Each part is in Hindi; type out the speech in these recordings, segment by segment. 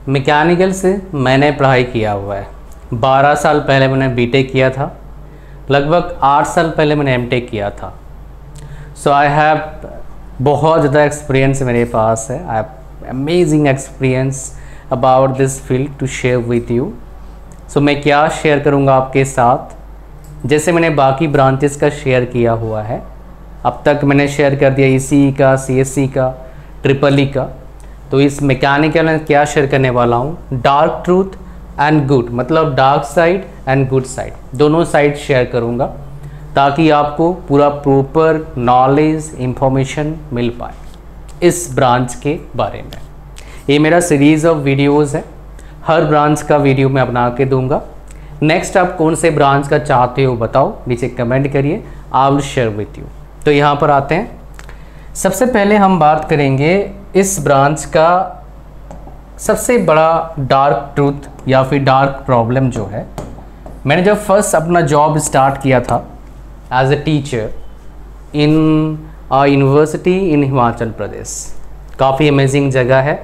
मैकेनिकल से मैंने पढ़ाई किया हुआ है। 12 साल पहले मैंने बीटेक किया था, लगभग 8 साल पहले मैंने एमटेक किया था। सो आई हैव बहुत ज़्यादा एक्सपीरियंस मेरे पास है। I have amazing experience about this field to share with you. So मैं क्या शेयर करूँगा आपके साथ, जैसे मैंने बाकी ब्रांचेस का शेयर किया हुआ है। अब तक मैंने शेयर कर दिया ईसीई का, सीएससी का, ट्रिपल ई का। तो इस मैकेनिकल में क्या शेयर करने वाला हूँ, डार्क ट्रूथ एंड गुड, मतलब dark side and good side, दोनों साइड शेयर करूँगा ताकि आपको पूरा प्रॉपर नॉलेज इंफॉर्मेशन मिल पाए इस ब्रांच के बारे में। ये मेरा सीरीज़ ऑफ वीडियोज़ है, हर ब्रांच का वीडियो मैं बना के दूंगा। नेक्स्ट आप कौन से ब्रांच का चाहते हो बताओ, नीचे कमेंट करिए, I will share with you. तो यहाँ पर आते हैं। सबसे पहले हम बात करेंगे इस ब्रांच का सबसे बड़ा डार्क ट्रूथ या फिर डार्क प्रॉब्लम जो है। मैंने जब फर्स्ट अपना जॉब स्टार्ट किया था as a teacher in university in Himachal Pradesh, काफ़ी अमेजिंग जगह है,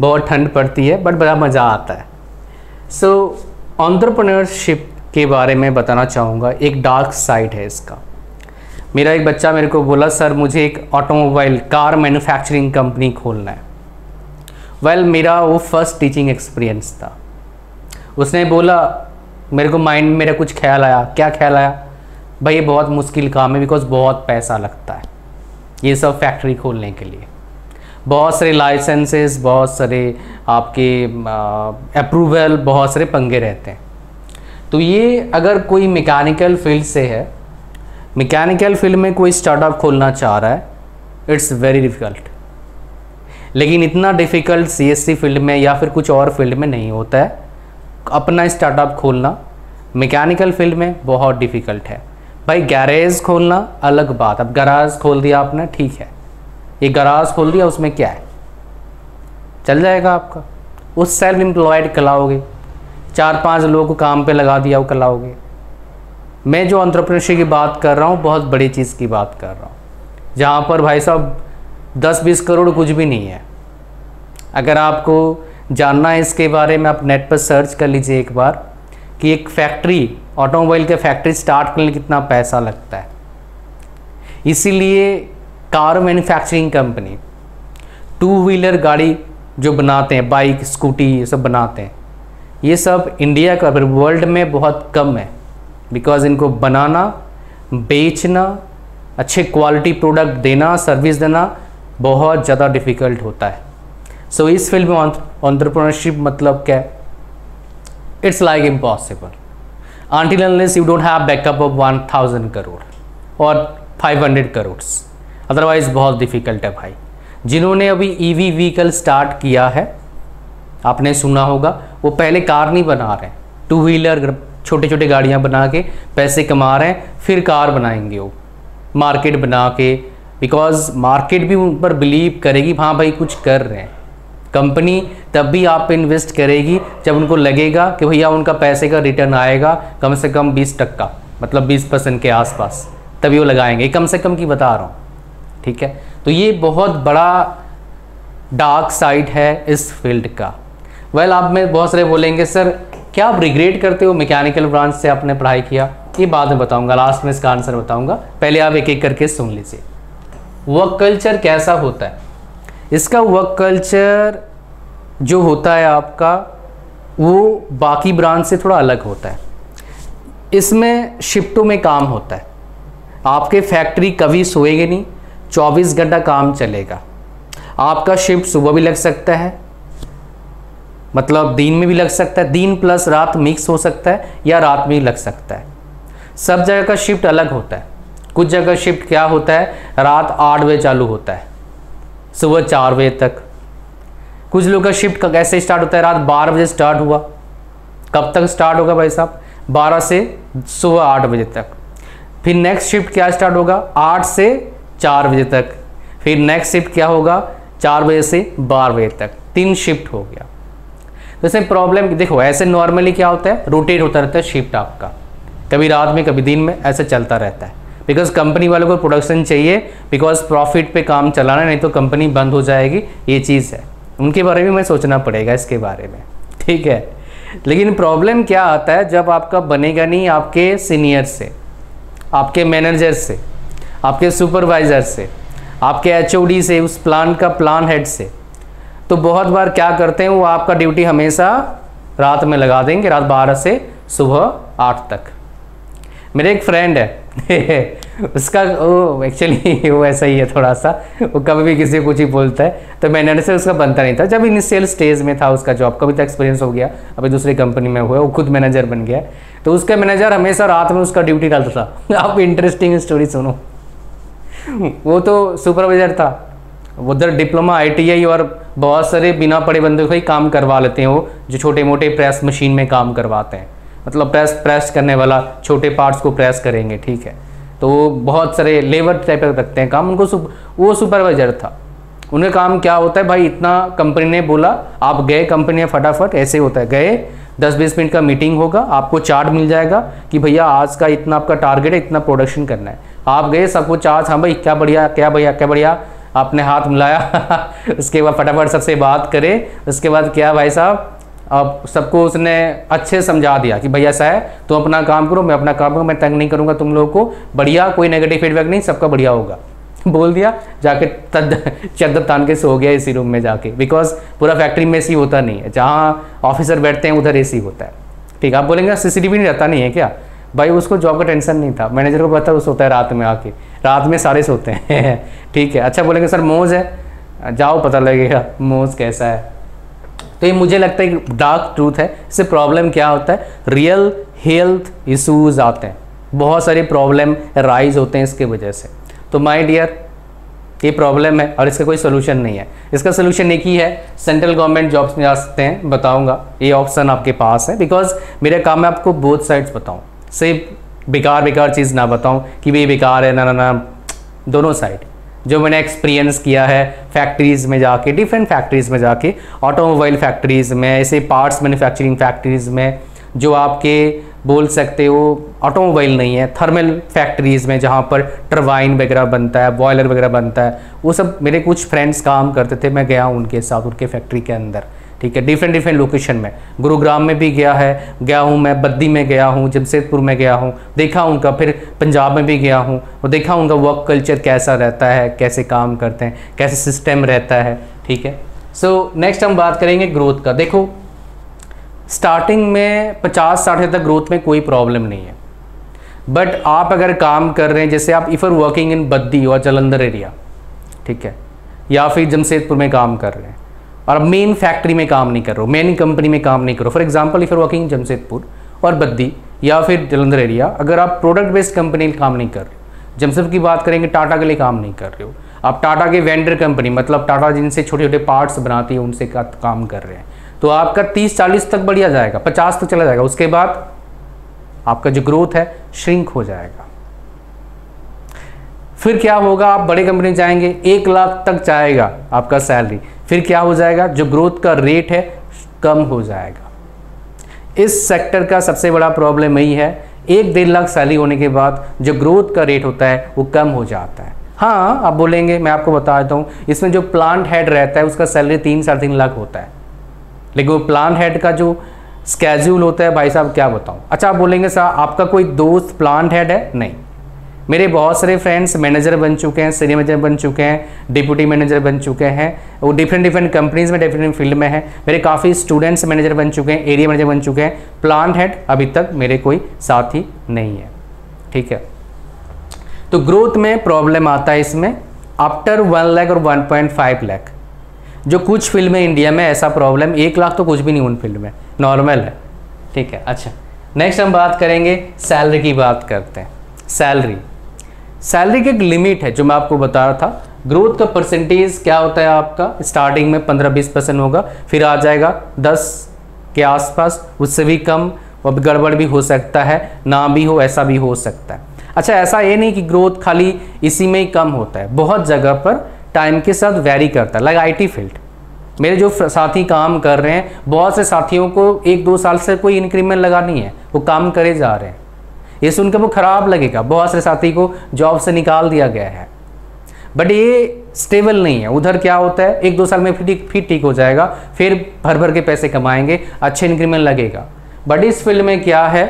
बहुत ठंड पड़ती है बट बड़ा मज़ा आता है। सो एंटरप्रेन्योरशिप के बारे में बताना चाहूँगा, एक डार्क साइड है इसका। मेरा एक बच्चा मेरे को बोला, सर मुझे एक ऑटोमोबाइल कार मैन्युफैक्चरिंग कंपनी खोलना है। वेल मेरा वो फर्स्ट टीचिंग एक्सपीरियंस था। उसने बोला, मेरे को माइंड में मेरा कुछ ख्याल आया। क्या ख्याल आया? भाई ये बहुत मुश्किल काम है, बिकॉज बहुत पैसा लगता है ये सब फैक्ट्री खोलने के लिए। बहुत सारे लाइसेंसेस, बहुत सारे आपके अप्रूवल, बहुत सारे पंगे रहते हैं। तो ये अगर कोई मैकेनिकल फील्ड से है, मैकेनिकल फील्ड में कोई स्टार्टअप खोलना चाह रहा है, इट्स वेरी डिफ़िकल्ट। लेकिन इतना डिफ़िकल्ट सीएससी फील्ड में या फिर कुछ और फील्ड में नहीं होता है। अपना स्टार्टअप खोलना मैकेनिकल फील्ड में बहुत डिफ़िकल्ट है। भाई गैरेज खोलना अलग बात, अब गराज खोल दिया आपने, ठीक है, ये गराज खोल दिया, उसमें क्या है, चल जाएगा आपका। उस सेल्फ एम्प्लॉयड कहलाओगे, 4-5 लोगों को काम पे लगा दिया वो कहलाओगे। मैं जो एंटरप्रेन्योरशिप की बात कर रहा हूँ, बहुत बड़ी चीज़ की बात कर रहा हूँ, जहाँ पर भाई साहब 10-20 करोड़ कुछ भी नहीं है। अगर आपको जानना है इसके बारे में, आप नेट पर सर्च कर लीजिए एक बार कि एक फैक्ट्री, ऑटोमोबाइल के फैक्ट्री स्टार्ट करने में कितना पैसा लगता है। इसीलिए कार मैन्युफैक्चरिंग कंपनी, 2 व्हीलर गाड़ी जो बनाते हैं, बाइक, स्कूटी, ये सब बनाते हैं, ये सब इंडिया का वर्ल्ड में बहुत कम है। बिकॉज इनको बनाना, बेचना, अच्छे क्वालिटी प्रोडक्ट देना, सर्विस देना बहुत ज़्यादा डिफ़िकल्ट होता है। सो इस फील्ड में एंटरप्रेन्योरशिप मतलब क्या है, it's like impossible until unless you don't have backup of 1000 crore और 500 करोड़, अदरवाइज बहुत डिफ़िकल्ट है भाई। जिन्होंने अभी ईवी व्हीकल स्टार्ट किया है, आपने सुना होगा, वो पहले कार नहीं बना रहे हैं, 2 व्हीलर छोटे छोटे गाड़ियाँ बना के पैसे कमा रहे हैं, फिर कार बनाएंगे वो मार्केट बना के। बिकॉज मार्केट भी उन पर बिलीव करेगी, हाँ भाई कुछ कर रहे हैं। कंपनी तब भी आप पे इन्वेस्ट करेगी जब उनको लगेगा कि भैया उनका पैसे का रिटर्न आएगा कम से कम 20%, मतलब 20% के आसपास, तभी वो लगाएंगे। कम से कम की बता रहा हूँ, ठीक है। तो ये बहुत बड़ा डार्क साइड है इस फील्ड का। वेल आप में बहुत सारे बोलेंगे, सर क्या आप रिग्रेट करते हो मैकेनिकल ब्रांच से आपने पढ़ाई किया? ये बाद में बताऊंगा, लास्ट में इसका आंसर बताऊंगा, पहले आप एक एक करके सुन लीजिए। वर्क कल्चर कैसा होता है? इसका वर्क कल्चर जो होता है आपका, वो बाकी ब्रांच से थोड़ा अलग होता है। इसमें शिफ्टों में काम होता है। आपके फैक्ट्री कभी सोएगी नहीं, 24 घंटा काम चलेगा। आपका शिफ्ट सुबह भी लग सकता है, मतलब दिन में भी लग सकता है, दिन प्लस रात मिक्स हो सकता है, या रात में ही लग सकता है। सब जगह का शिफ्ट अलग होता है। कुछ जगह शिफ्ट क्या होता है, रात 8 बजे चालू होता है, सुबह 4 बजे तक। कुछ लोगों का शिफ्ट कैसे स्टार्ट होता है, रात 12 बजे स्टार्ट हुआ, कब तक स्टार्ट होगा भाई साहब, 12 से सुबह 8 बजे तक। फिर नेक्स्ट शिफ्ट क्या स्टार्ट होगा, 8 से 4 बजे तक। फिर नेक्स्ट शिफ्ट क्या होगा, 4 बजे से 12 बजे तक। 3 शिफ्ट हो गया। तो इसमें प्रॉब्लम देखो, ऐसे नॉर्मली क्या होता है, रोटेट होता रहता है शिफ्ट आपका, कभी रात में कभी दिन में, ऐसे चलता रहता है। बिकॉज कंपनी वालों को प्रोडक्शन चाहिए, बिकॉज प्रॉफिट पे काम चलाना है, नहीं तो कंपनी बंद हो जाएगी, ये चीज़ है। उनके बारे में मैं सोचना पड़ेगा इसके बारे में, ठीक है। लेकिन प्रॉब्लम क्या आता है, जब आपका बनेगा नहीं आपके सीनियर से, आपके मैनेजर से, आपके सुपरवाइज़र से, आपके एचओडी से, उस प्लान का प्लान हेड से, तो बहुत बार क्या करते हैं वो आपका ड्यूटी हमेशा रात में लगा देंगे, रात 12 से सुबह 8 तक। मेरे एक फ्रेंड है उसका वो एक्चुअली वो ऐसा ही है थोड़ा सा, वो कभी भी किसी को कुछ ही बोलता है, तो मैनेजर से उसका बनता नहीं था। जब इनिशियल स्टेज में था उसका जॉब का, भी तो एक्सपीरियंस हो गया, अभी दूसरी कंपनी में हुआ, वो खुद मैनेजर बन गया, तो उसका मैनेजर हमेशा रात में उसका ड्यूटी डालता था। आप इंटरेस्टिंग स्टोरी सुनो। वो तो सुपरवाइजर था, उधर डिप्लोमा ITI और बहुत सारे बिना पढ़े बंदे को ही काम करवा लेते हैं वो, जो छोटे मोटे प्रेस मशीन में काम करवाते हैं, मतलब प्रेस करने वाला, छोटे पार्ट्स को प्रेस करेंगे, ठीक है। तो वो बहुत सारे लेबर टाइप रखते हैं काम, उनको वो सुपरवाइजर था। उनका काम क्या होता है भाई, इतना कंपनी ने बोला, आप गए कंपनी में फटाफट, ऐसे होता है, गए 10-20 मिनट का मीटिंग होगा, आपको चार्ट मिल जाएगा कि भैया आज का इतना आपका टारगेट है, इतना प्रोडक्शन करना है। आप गए, सबको चार्ट, हाँ भाई क्या बढ़िया, क्या भैया क्या बढ़िया, आपने हाथ मिलाया उसके बाद फटाफट सबसे बात करें, उसके बाद क्या भाई साहब, अब सबको उसने अच्छे समझा दिया कि भैया ऐसा है, तुम अपना काम करो, मैं अपना काम करूँ, मैं तंग नहीं करूँगा तुम लोगों को, बढ़िया, कोई नेगेटिव फीडबैक नहीं, सबका बढ़िया होगा। बोल दिया, जाके चद्दर तान के सो गया इसी रूम में जाके, बिकॉज पूरा फैक्ट्री में AC होता नहीं है, जहाँ ऑफिसर बैठते हैं उधर AC होता है, ठीक है। आप बोलेंगे CCTV नहीं रहता नहीं है क्या, भाई उसको जॉब का टेंशन नहीं था, मैनेजर को पता, वो सोता है रात में आके, रात में सारे सोते हैं ठीक है। अच्छा बोलेंगे सर मौज है, जाओ पता लगेगा मौज कैसा है। तो ये मुझे लगता है कि डार्क ट्रूथ है। इससे प्रॉब्लम क्या होता है, रियल हेल्थ इश्यूज आते हैं, बहुत सारे प्रॉब्लम राइज होते हैं इसके वजह से। तो माय डियर, ये प्रॉब्लम है और इसका कोई सोल्यूशन नहीं है। इसका सोल्यूशन एक ही है, सेंट्रल गवर्नमेंट जॉब्स में जा सकते हैं, बताऊंगा, ये ऑप्शन आपके पास है, बिकॉज मेरा काम है आपको बोथ साइड्स बताऊं, सिर्फ बेकार चीज़ ना बताऊं कि भाई बेकार है, ना, दोनों साइड जो मैंने एक्सपीरियंस किया है फैक्ट्रीज़ में जाके, डिफरेंट फैक्ट्रीज़ में जाके, ऑटोमोबाइल फैक्ट्रीज़ में, ऐसे पार्ट्स मैन्युफैक्चरिंग फैक्ट्रीज़ में, जो आपके बोल सकते हो ऑटोमोबाइल नहीं है, थर्मल फैक्ट्रीज़ में जहाँ पर टरबाइन वगैरह बनता है, बॉयलर वगैरह बनता है, वो सब मेरे कुछ फ्रेंड्स काम करते थे, मैं गया हूँ उनके साथ, उनके फैक्ट्री के अंदर, ठीक है। डिफरेंट लोकेशन में, गुरुग्राम में भी गया हूँ मैं, बद्दी में गया हूँ, जमशेदपुर में गया हूँ, देखा उनका, फिर पंजाब में भी गया हूँ और देखा उनका वर्क कल्चर कैसा रहता है, कैसे काम करते हैं, कैसे सिस्टम रहता है, ठीक है। सो नेक्स्ट हम बात करेंगे ग्रोथ का। देखो स्टार्टिंग में 50-60 तक ग्रोथ में कोई प्रॉब्लम नहीं है, बट आप अगर काम कर रहे हैं, जैसे आप if are working in Baddi और जालंधर एरिया, ठीक है, या फिर जमशेदपुर में काम कर रहे हैं और अब मेन फैक्ट्री में काम नहीं कर रहे हो, मेन कंपनी में काम नहीं करो, for example if are working Jamshedpur और बद्दी या फिर जालंधर एरिया, अगर आप प्रोडक्ट बेस्ड कंपनी में काम नहीं कर रहे हो, जमशेदपुर की बात करेंगे, टाटा के लिए काम नहीं कर रहे हो, आप टाटा के वेंडर कंपनी, मतलब टाटा जिनसे छोटे छोटे पार्ट्स बनाती है उनसे काम कर रहे हैं, तो आपका 30-40 तक बढ़िया जाएगा, 50 तक चला जाएगा, उसके बाद आपका जो ग्रोथ है श्रिंक हो जाएगा। फिर क्या होगा, आप बड़े कंपनी जाएंगे, 1 लाख तक जाएगा आपका सैलरी, फिर क्या हो जाएगा, जो ग्रोथ का रेट है कम हो जाएगा। इस सेक्टर का सबसे बड़ा प्रॉब्लम यही है, 1-1.5 लाख सैलरी होने के बाद जो ग्रोथ का रेट होता है वो कम हो जाता है। हाँ आप बोलेंगे, मैं आपको बता देता हूँ, इसमें जो प्लांट हेड रहता है उसका सैलरी 3-3.5 लाख होता है, लेकिन वो प्लांट हेड का जो स्केड्यूल होता है भाई साहब क्या बताऊँ। अच्छा आप बोलेंगे साहब आपका कोई दोस्त प्लांट हेड है? नहीं, मेरे बहुत सारे फ्रेंड्स मैनेजर बन चुके हैं, सीनियर मैनेजर बन चुके हैं, डिप्यूटी मैनेजर बन चुके हैं, वो डिफरेंट कंपनीज में, डिफरेंट फील्ड में है। मेरे काफ़ी स्टूडेंट्स मैनेजर बन चुके हैं, एरिया मैनेजर बन चुके हैं, प्लांट हेड अभी तक मेरे कोई साथी नहीं है, ठीक है। तो ग्रोथ में प्रॉब्लम आता है इसमें आफ्टर 1 लाख और 1.5 लाख, जो कुछ फील्ड में इंडिया में ऐसा प्रॉब्लम, 1 लाख तो कुछ भी नहीं उन फील्ड में, नॉर्मल है, ठीक है। अच्छा नेक्स्ट हम बात करेंगे सैलरी की, बात करते हैं सैलरी की एक लिमिट है जो मैं आपको बता रहा था। ग्रोथ का परसेंटेज क्या होता है आपका, स्टार्टिंग में 15-20% होगा, फिर आ जाएगा 10 के आसपास, उससे भी कम, और गड़बड़ भी हो सकता है, ना भी हो, ऐसा भी हो सकता है। अच्छा ऐसा ये नहीं कि ग्रोथ खाली इसी में ही कम होता है, बहुत जगह पर टाइम के साथ वेरी करता है। लाइक IT फील्ड, मेरे जो साथी काम कर रहे हैं, बहुत से साथियों को 1-2 साल से कोई इंक्रीमेंट लगा नहीं है, वो काम करे जा रहे हैं, ये सुनकर वो खराब लगेगा, बहुत से साथी को जॉब से निकाल दिया गया है। बट ये स्टेबल नहीं है। उधर क्या होता है, 1-2 साल में फिर ठीक हो जाएगा, फिर भर भर के पैसे कमाएंगे, अच्छे इंक्रीमेंट लगेगा। बट इस फील्ड में क्या है,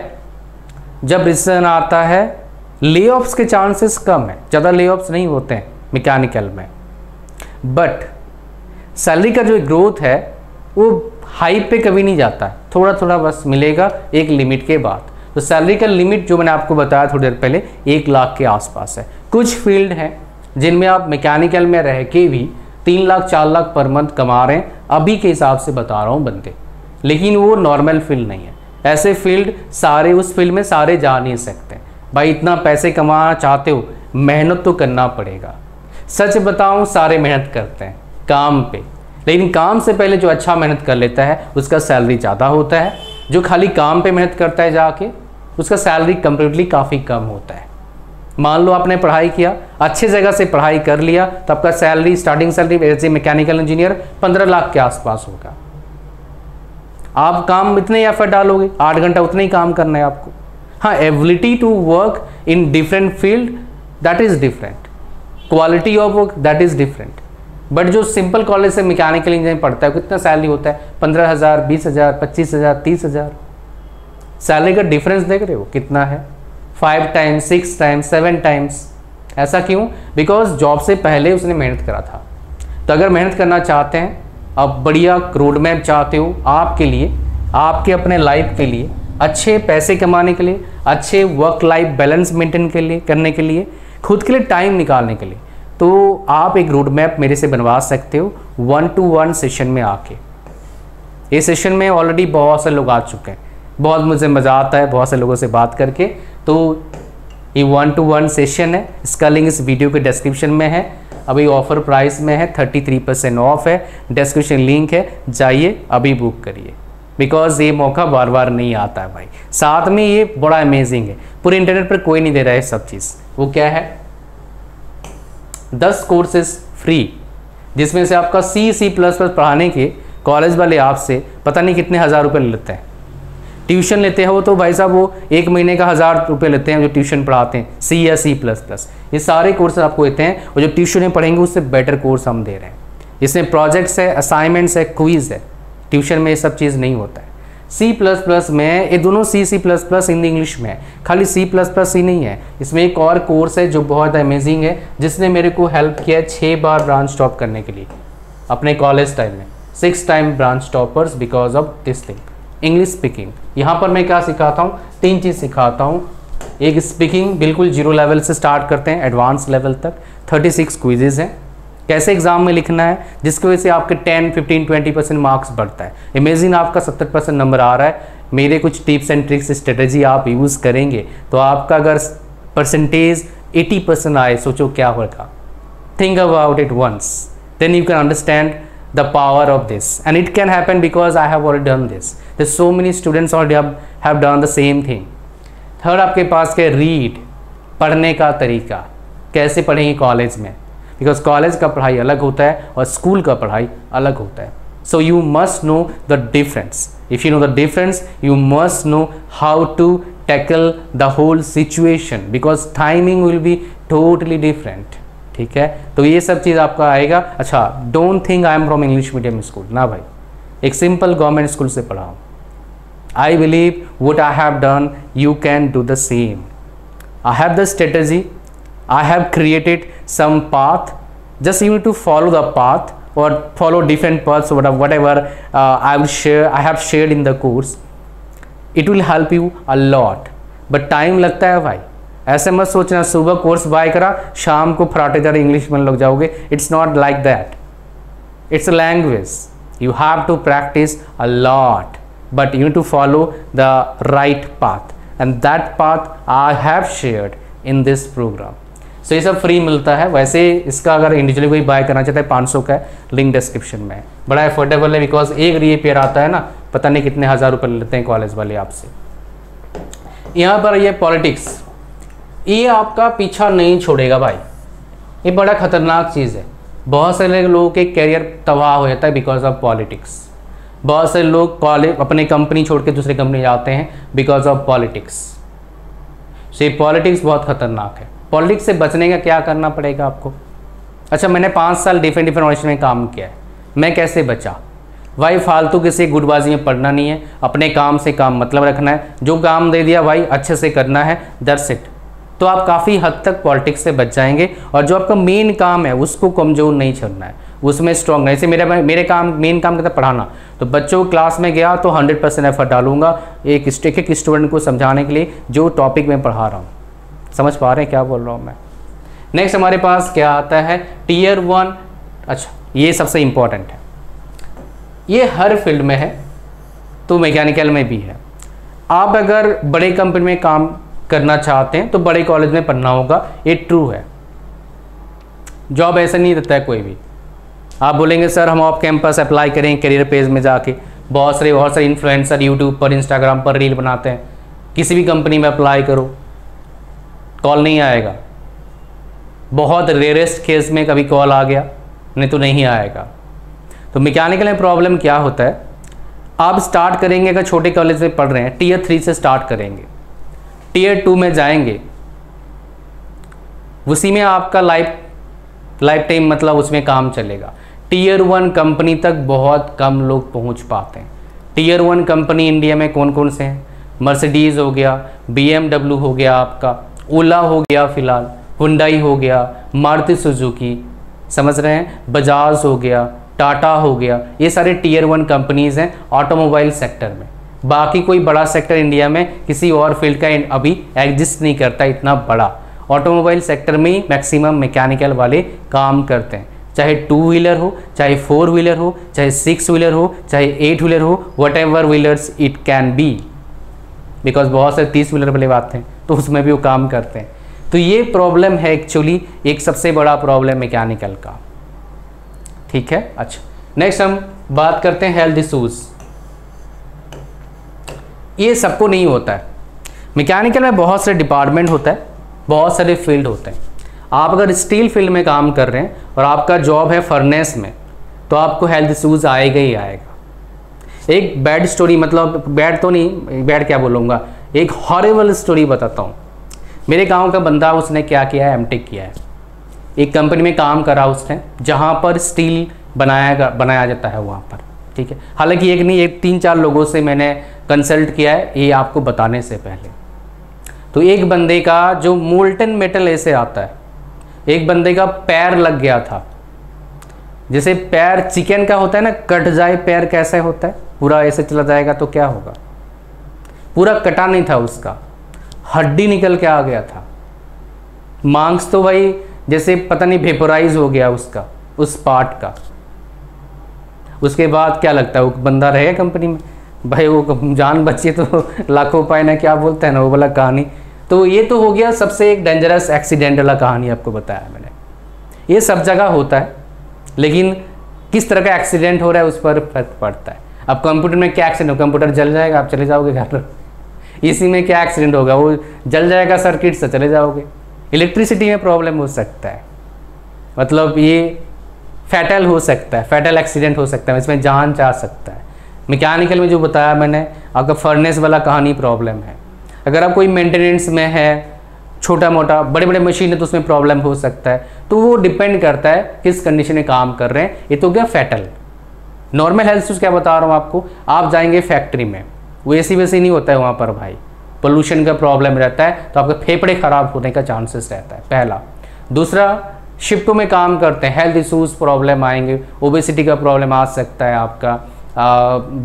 जब रिसेशन आता है ले ऑफ्स के चांसेस कम है, ज़्यादा ले ऑफ्स नहीं होते हैं मैकेनिकल में। बट सैलरी का जो ग्रोथ है वो हाई पे कभी नहीं जाता है, थोड़ा थोड़ा बस मिलेगा एक लिमिट के बाद। तो सैलरी का लिमिट जो मैंने आपको बताया थोड़ी देर पहले 1 लाख के आसपास है। कुछ फील्ड हैं जिनमें आप मैकेनिकल में रह के भी 3 लाख 4 लाख पर मंथ कमा रहे हैं, अभी के हिसाब से बता रहा हूँ बंदे, लेकिन वो नॉर्मल फील्ड नहीं है। ऐसे फील्ड सारे, उस फील्ड में सारे जा नहीं सकते। भाई इतना पैसे कमाना चाहते हो, मेहनत तो करना पड़ेगा। सच बताऊं, सारे मेहनत करते हैं काम पे, लेकिन काम से पहले जो अच्छा मेहनत कर लेता है उसका सैलरी ज़्यादा होता है। जो खाली काम पे मेहनत करता है जाके, उसका सैलरी कंप्लीटली काफ़ी कम होता है। मान लो आपने पढ़ाई किया, अच्छे जगह से पढ़ाई कर लिया, तो आपका salary, starting salary as a mechanical engineer 15 lakh के आसपास होगा। आप काम इतने एफर्ट डालोगे, 8 घंटा उतना ही काम करना है आपको। हाँ, ability to work in different field that is different, quality of work that is different. But जो सिंपल कॉलेज से मैकेनिकल इंजीनियरिंग पढ़ता है, कितना सैलरी होता है, 15,000, 20,000, 25,000, 30,000। सैलरी का डिफरेंस देख रहे हो कितना है, 5 टाइम्स, 6 टाइम्स, 7 टाइम्स। ऐसा क्यों? बिकॉज जॉब से पहले उसने मेहनत करा था। तो अगर मेहनत करना चाहते हैं, अब बढ़िया रोड मैप चाहते हो आपके लिए, आपके अपने लाइफ के लिए, अच्छे पैसे कमाने के लिए, अच्छे वर्क लाइफ बैलेंस मेंटेन के लिए, करने के लिए, खुद के लिए टाइम निकालने के लिए, तो आप एक रोड मैप मेरे से बनवा सकते हो 1-to-1 सेशन में आके। इस सेशन में ऑलरेडी बहुत से लोग आ चुके हैं, बहुत मुझे मज़ा आता है बहुत से लोगों से बात करके। तो ये 1-to-1 सेशन है, इसका लिंक इस वीडियो के डिस्क्रिप्शन में है। अभी ऑफर प्राइस में है, 33% ऑफ है, डिस्क्रिप्शन लिंक है, जाइए अभी बुक करिए, बिकॉज ये मौका बार बार नहीं आता है भाई। साथ में ये बड़ा अमेजिंग है, पूरे इंटरनेट पर कोई नहीं दे रहा है सब चीज़। वो क्या है, 10 कोर्सेज फ्री, जिसमें से आपका C++ पढ़ाने के कॉलेज वाले आपसे पता नहीं कितने हज़ार रुपये लेते हैं। ट्यूशन लेते हैं वो तो भाई साहब, वो 1 महीने का 1000 रुपये लेते हैं जो ट्यूशन पढ़ाते हैं, C या C++। ये सारे कोर्स आपको देते हैं, और जो ट्यूशन में पढ़ेंगे उससे बेटर कोर्स हम दे रहे हैं। इसमें प्रोजेक्ट्स है, असाइनमेंट्स है, क्विज़ है। ट्यूशन में ये सब चीज़ नहीं होता है। C++ में ये दोनों C++ हिंदी इंग्लिश में है, खाली C++ ही नहीं है, इसमें एक और कोर्स है जो बहुत अमेजिंग है, जिसने मेरे को हेल्प किया 6 बार ब्रांच टॉप करने के लिए अपने कॉलेज टाइम में। 6 time branch toppers because of this thing, English speaking. यहाँ पर मैं क्या सिखाता हूँ, 3 चीज़ सिखाता हूँ। एक स्पीकिंग बिल्कुल 0 लेवल से स्टार्ट करते हैं एडवांस लेवल तक। 36 क्विजेज हैं, कैसे एग्जाम में लिखना है, जिसकी वजह से आपके 10, 15, 20% मार्क्स बढ़ता है। इमेजिन आपका 70% नंबर आ रहा है, मेरे कुछ टिप्स एंड ट्रिक्स स्ट्रेटजी आप यूज़ करेंगे तो आपका अगर परसेंटेज 80% आए, सोचो क्या होगा। Think about it once, then you can understand the power of this, and it can happen because I have already done this. There's so many students already have done the same thing. Third आपके पास के रीड, पढ़ने का तरीका, कैसे पढ़ेंगे कॉलेज में, बिकॉज कॉलेज का पढ़ाई अलग होता है और स्कूल का पढ़ाई अलग होता है। So you must know the difference. If you know the difference, you must know how to tackle the whole situation, because timing will be totally different. ठीक है, तो ये सब चीज़ आपका आएगा। अच्छा, don't think I am from English medium school, ना भाई, एक सिंपल गवर्नमेंट स्कूल से पढ़ा हूँ। I believe what I have done, you can do the same. I have the strategy, I have created some path, just you need to follow the path और follow different paths, whatever I have shared in the course. It will help you a lot, but time लगता है भाई। ऐसे मत सोचना सुबह कोर्स बाय करा, शाम को फराटेदार इंग्लिश में लग जाओगे। It's not like that, it's a language, you have to practice a lot, but you need to follow the right path, and that path I have shared in this program. So ये सब फ्री मिलता है। वैसे इसका अगर इंडिविजुअली कोई बाय करना चाहता है 500 का है, लिंक डिस्क्रिप्शन में है। बड़ा अफोर्डेबल है, बिकॉज एक रीपेयर आता है ना, पता नहीं कितने हज़ार रुपये लेते हैं कॉलेज वाले आपसे। यहाँ पर ये पॉलिटिक्स, ये आपका पीछा नहीं छोड़ेगा भाई, ये बड़ा खतरनाक चीज़ है। बहुत सारे लोगों के कैरियर तबाह हो जाता है बिकॉज ऑफ पॉलिटिक्स। बहुत से लोग कॉलेज अपने कंपनी छोड़ के दूसरी कंपनी जाते हैं बिकॉज ऑफ पॉलिटिक्स। सो ये पॉलिटिक्स बहुत खतरनाक है। पॉलिटिक्स से बचने का क्या करना पड़ेगा आपको, अच्छा मैंने 5 साल डिफरेंट ऑर्गेनाइजेशन में काम किया है, मैं कैसे बचा? भाई फालतू किसी गुटबाजी में पढ़ना नहीं है, अपने काम से काम मतलब रखना है, जो काम दे दिया भाई अच्छे से करना है, दैट्स इट। तो आप काफ़ी हद तक पॉलिटिक्स से बच जाएंगे, और जो आपका मेन काम है उसको कमज़ोर नहीं छोड़ना है, उसमें स्ट्रॉन्ग है। जैसे मेरे काम मेन काम कहता है पढ़ाना, तो बच्चों क्लास में गया तो 100% एफर्ट डालूंगा एक स्टूडेंट को समझाने के लिए जो टॉपिक में पढ़ा रहा हूँ। समझ पा रहे हैं क्या बोल रहा हूँ मैं? नेक्स्ट हमारे पास क्या आता है, टीयर 1। अच्छा ये सबसे इम्पॉर्टेंट है, ये हर फील्ड में है, तो मैकेनिकल में भी है। आप अगर बड़े कंपनी में काम करना चाहते हैं तो बड़े कॉलेज में पढ़ना होगा, ये ट्रू है। जॉब ऐसा नहीं देता है कोई भी। आप बोलेंगे सर हम ऑफ कैंपस अप्लाई करें करियर पेज में जाके, बहुत सारे इन्फ्लुएंसर यूट्यूब पर इंस्टाग्राम पर रील बनाते हैं, किसी भी कंपनी में अप्लाई करो, कॉल नहीं आएगा। बहुत रेयरेस्ट केस में कभी कॉल आ गया, नहीं तो नहीं आएगा। तो मैकेनिकल में प्रॉब्लम क्या होता है, आप स्टार्ट करेंगे अगर छोटे कॉलेज में पढ़ रहे हैं टीयर 3 से स्टार्ट करेंगे, टीयर 2 में जाएंगे, उसी में आपका लाइफ टाइम मतलब उसमें काम चलेगा। टीयर 1 कंपनी तक बहुत कम लोग पहुंच पाते हैं। टीयर 1 कंपनी इंडिया में कौन कौन से हैं? मर्सिडीज़ हो गया, BMW हो गया, आपका ओला हो गया, फिलहाल हुंडई हो गया, मारुति सुजुकी, समझ रहे हैं, बजाज हो गया, टाटा हो गया, ये सारे टीयर 1 कंपनीज़ हैं ऑटोमोबाइल सेक्टर में। बाकी कोई बड़ा सेक्टर इंडिया में किसी और फील्ड का अभी एग्जिस्ट नहीं करता इतना बड़ा। ऑटोमोबाइल सेक्टर में ही मैक्सिमम मैकेनिकल वाले काम करते हैं, चाहे 2 व्हीलर हो, चाहे 4 व्हीलर हो, चाहे 6 व्हीलर हो, चाहे 8 व्हीलर हो, what ever wheelers it can be, because बहुत से 30 व्हीलर वाले आते हैं तो उसमें भी वो काम करते हैं। तो ये प्रॉब्लम है एक्चुअली, एक सबसे बड़ा प्रॉब्लम मैकेनिकल का, ठीक है। अच्छा नेक्स्ट हम बात करते हैं हेल्थ इशूज़। ये सबको नहीं होता है, मैकेनिकल में बहुत से डिपार्टमेंट होता है, बहुत सारे फील्ड होते हैं। आप अगर स्टील फील्ड में काम कर रहे हैं और आपका जॉब है फर्नेस में, तो आपको हेल्थ इशूज़ आएगा ही आएगा। एक बैड स्टोरी, मतलब बैड तो नहीं, बैड क्या बोलूँगा, एक हॉरिबल स्टोरी बताता हूँ। मेरे गांव का बंदा, उसने क्या किया है, एमटेक किया है, एक कंपनी में काम करा उसने जहाँ पर स्टील बनाया जाता है वहाँ पर, ठीक है। हालांकि एक नहीं, एक 3-4 लोगों से मैंने कंसल्ट किया है ये आपको बताने से पहले। तो एक बंदे का जो मोल्टन मेटल ऐसे आता है, एक बंदे का पैर लग गया था, जैसे पैर चिकन का होता है ना, कट जाए पैर कैसे होता है, पूरा ऐसे चला जाएगा तो क्या होगा, पूरा कटा नहीं था उसका, हड्डी निकल के आ गया था, मांस तो भाई जैसे पता नहीं वेपोराइज हो गया उसका, उस पार्ट का। उसके बाद क्या लगता है वो बंदा रहेगा कंपनी में? भाई वो जान बची तो लाखों पाए ना, क्या बोलते हैं ना वो वाला कहानी। तो ये तो हो गया सबसे एक डेंजरस एक्सीडेंट वाला कहानी आपको बताया मैंने। ये सब जगह होता है, लेकिन किस तरह का एक्सीडेंट हो रहा है उस पर फर्क पड़ता है। अब कंप्यूटर में क्या एक्सीडेंट हो, कंप्यूटर जल जाएगा, आप चले जाओगे घर। इसी में क्या एक्सीडेंट होगा, वो जल जाएगा सर्किट से, चले जाओगे। इलेक्ट्रिसिटी में प्रॉब्लम हो सकता है, मतलब ये फैटल हो सकता है, फैटल एक्सीडेंट हो सकता है, इसमें जान जा सकता है। मैकेनिकल में जो बताया मैंने, आपका फर्नेस वाला कहानी प्रॉब्लम है। अगर आप कोई मेंटेनेंस में है, छोटा मोटा बड़े बड़े मशीन है तो उसमें प्रॉब्लम हो सकता है। तो वो डिपेंड करता है किस कंडीशन में काम कर रहे हैं। ये तो क्या फैटल। नॉर्मल हेल्थ इश्यूज क्या बता रहा हूँ आपको, आप जाएंगे फैक्ट्री में, वो एसी वैसी नहीं होता है वहाँ पर भाई, पोल्यूशन का प्रॉब्लम रहता है, तो आपके फेफड़े खराब होने का चांसेस रहता है, पहला। दूसरा, शिफ्टों में काम करते हैं, हेल्थ इशूज़ प्रॉब्लम आएंगे, ओबेसिटी का प्रॉब्लम आ सकता है, आपका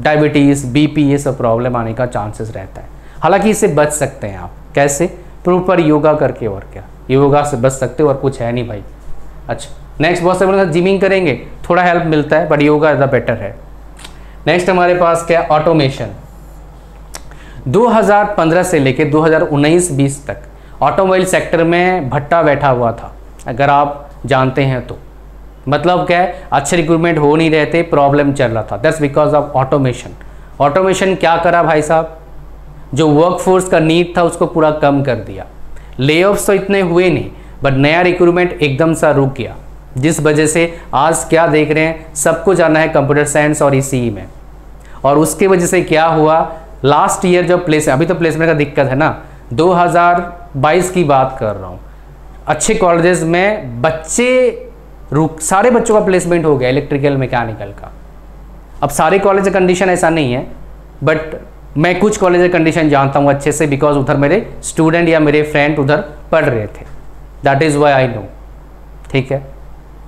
डायबिटीज़, बीपी, ये सब प्रॉब्लम आने का चांसेस रहता है। हालांकि इससे बच सकते हैं आप, कैसे? प्रॉपर योगा करके, और क्या, योगा से बच सकते हो, और कुछ है नहीं भाई। अच्छा नेक्स्ट, बहुत से लोग जिमिंग करेंगे, थोड़ा हेल्प मिलता है, बट योगा ज़्यादा बेटर है। नेक्स्ट हमारे पास क्या, ऑटोमेशन। 2015 से लेकर 2019-20 तक ऑटोमोबाइल सेक्टर में भट्टा बैठा हुआ था, अगर आप जानते हैं तो। मतलब क्या है, अच्छे रिक्रूटमेंट हो नहीं रहे थे, प्रॉब्लम चल रहा था, that's because of automation. Automation क्या करा भाई साहब, जो वर्कफोर्स का नीड था उसको पूरा कम कर दिया। लेऑफ्स तो इतने हुए नहीं, बट नया रिक्रूटमेंट एकदम सा रुक गया, जिस वजह से आज क्या देख रहे हैं, सबको जाना है कंप्यूटर साइंस और ईसीई में। और उसके वजह से क्या हुआ, लास्ट ईयर जब अभी तो प्लेसमेंट का दिक्कत है ना, 2022 की बात कर रहा हूँ, अच्छे कॉलेजेस में बच्चे रुक सारे बच्चों का प्लेसमेंट हो गया इलेक्ट्रिकल मैकेनिकल का। अब सारे कॉलेज का कंडीशन ऐसा नहीं है, बट मैं कुछ कॉलेज का कंडीशन जानता हूँ अच्छे से, बिकॉज उधर मेरे स्टूडेंट या मेरे फ्रेंड उधर पढ़ रहे थे, that is why I know. ठीक है,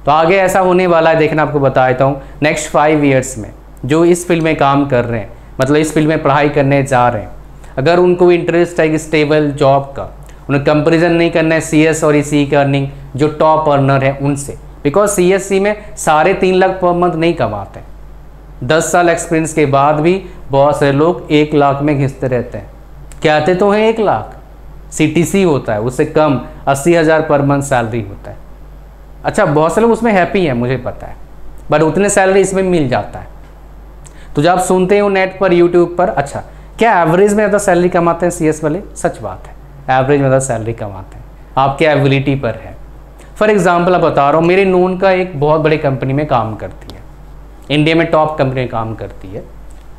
तो आगे ऐसा होने वाला है, देखना आपको बता देता हूँ। नेक्स्ट 5 ईयर्स में जो इस फील्ड में काम कर रहे हैं, मतलब इस फील्ड में पढ़ाई करने जा रहे हैं, अगर उनको इंटरेस्ट है कि स्टेबल जॉब का, उन्हें कंपेरिजन नहीं करना है CS और ECE का अर्निंग जो टॉप अर्नर है उनसे, बिकॉज CSE में सारे 3 लाख पर मंथ नहीं कमाते। 10 साल एक्सपीरियंस के बाद भी बहुत सारे लोग 1 लाख में घिसते रहते हैं। कहते तो हैं 1 लाख, CTC होता है उससे कम 80,000 पर मंथ सैलरी होता है। अच्छा, बहुत से लोग उसमें हैप्पी हैं, मुझे पता है, बट उतने सैलरी इसमें मिल जाता है। तो जब आप सुनते हो नेट पर, यूट्यूब पर, अच्छा क्या एवरेज में ज़्यादा सैलरी कमाते हैं CS वाले? सच बात है, एवरेज में ज़्यादा सैलरी कमाते हैं, आपके एबिलिटी पर है। फॉर एग्जाम्पल आप बता रहा हूँ, मेरे नोन का एक बहुत बड़ी कंपनी में काम करती है, इंडिया में टॉप कंपनी में काम करती है,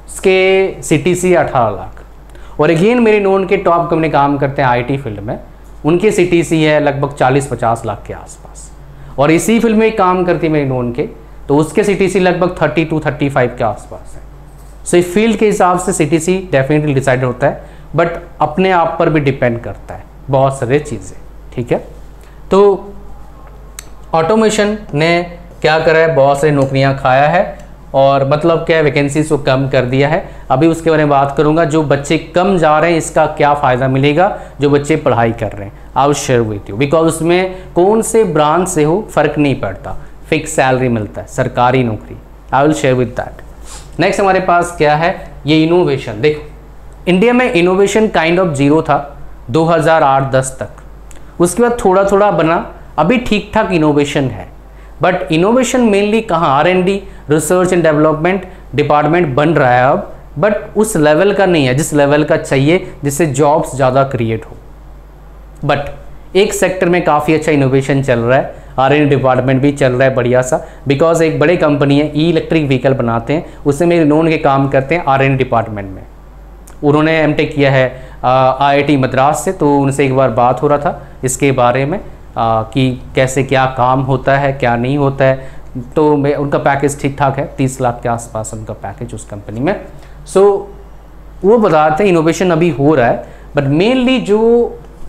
उसके CTC 18 लाख। और अगेन मेरे नोन के टॉप कंपनी काम करते हैं IT फील्ड में, उनके CTC है लगभग 40-50 लाख के आसपास। और इसी फील्ड में काम करती है मेरे नोन के, तो उसके CTC लगभग 32-35 के आसपास है। सो इस फील्ड के हिसाब से CTC डेफिनेटली डिसाइड होता है, बट अपने आप पर भी डिपेंड करता है बहुत सारी चीज़ें। ठीक है, तो ऑटोमेशन ने क्या करा है, बहुत सारी नौकरियां खाया है, और मतलब क्या वैकेंसीज को कम कर दिया है। अभी उसके बारे में बात करूंगा, जो बच्चे कम जा रहे हैं इसका क्या फ़ायदा मिलेगा, जो बच्चे पढ़ाई कर रहे हैं। I will share with you, because उसमें कौन से ब्रांच से हो फ़र्क नहीं पड़ता, फिक्स सैलरी मिलता है, सरकारी नौकरी। I will share with that. Next हमारे पास क्या है, ये इनोवेशन। देखो इंडिया में इनोवेशन काइंड ऑफ जीरो था 2008-10 तक, उसके बाद थोड़ा थोड़ा बना, अभी ठीक ठाक इनोवेशन है, बट इनोवेशन मेनली कहाँ, R&D research and development department बन रहा है अब, बट उस लेवल का नहीं है जिस लेवल का चाहिए, जिससे जॉब्स ज़्यादा क्रिएट हो। बट एक सेक्टर में काफ़ी अच्छा इनोवेशन चल रहा है, R&D डिपार्टमेंट भी चल रहा है बढ़िया सा, बिकॉज एक बड़े कंपनी है इलेक्ट्रिक व्हीकल बनाते हैं, उससे मेरे नोन के काम करते हैं R&D डिपार्टमेंट में। उन्होंने M.Tech किया है IIT मद्रास से, तो उनसे एक बार बात हो रहा था इसके बारे में कि कैसे क्या काम होता है क्या नहीं होता है। तो मैं उनका पैकेज ठीक ठाक है, 30 लाख के आसपास उनका पैकेज उस कंपनी में। सो वो बताते हैं इनोवेशन अभी हो रहा है, बट मेनली जो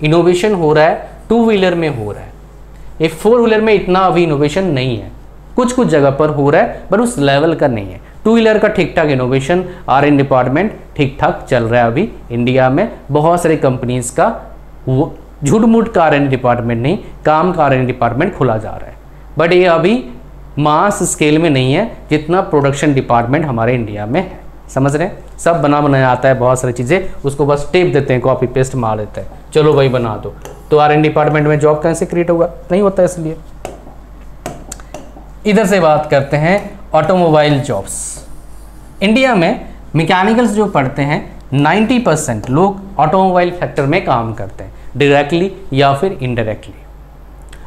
इनोवेशन हो रहा है 2 व्हीलर में हो रहा है, ये 4 व्हीलर में इतना अभी इनोवेशन नहीं है। कुछ कुछ जगह पर हो रहा है, बट उस लेवल का नहीं है। 2 व्हीलर का ठीक ठाक इनोवेशन, R&D डिपार्टमेंट ठीक ठाक चल रहा है अभी इंडिया में। बहुत सारे कंपनीज का वो झूठ मूठ का R&D डिपार्टमेंट नहीं, काम का R&D डिपार्टमेंट खुला जा रहा है, बट ये अभी मास स्केल में नहीं है जितना प्रोडक्शन डिपार्टमेंट हमारे इंडिया में है। समझ रहे हैं, सब बनाया आता है, बहुत सारी चीज़ें उसको बस टेप देते हैं, कॉपी पेस्ट मार देते हैं, चलो भाई बना दो। तो R&D डिपार्टमेंट में जॉब कैसे क्रिएट होगा, नहीं होता। इसलिए इधर से बात करते हैं ऑटोमोबाइल जॉब्स। इंडिया में मैकेनिकल्स जो पढ़ते हैं 90% लोग ऑटोमोबाइल सेक्टर में काम करते हैं, डायरेक्टली या फिर इनडायरेक्टली,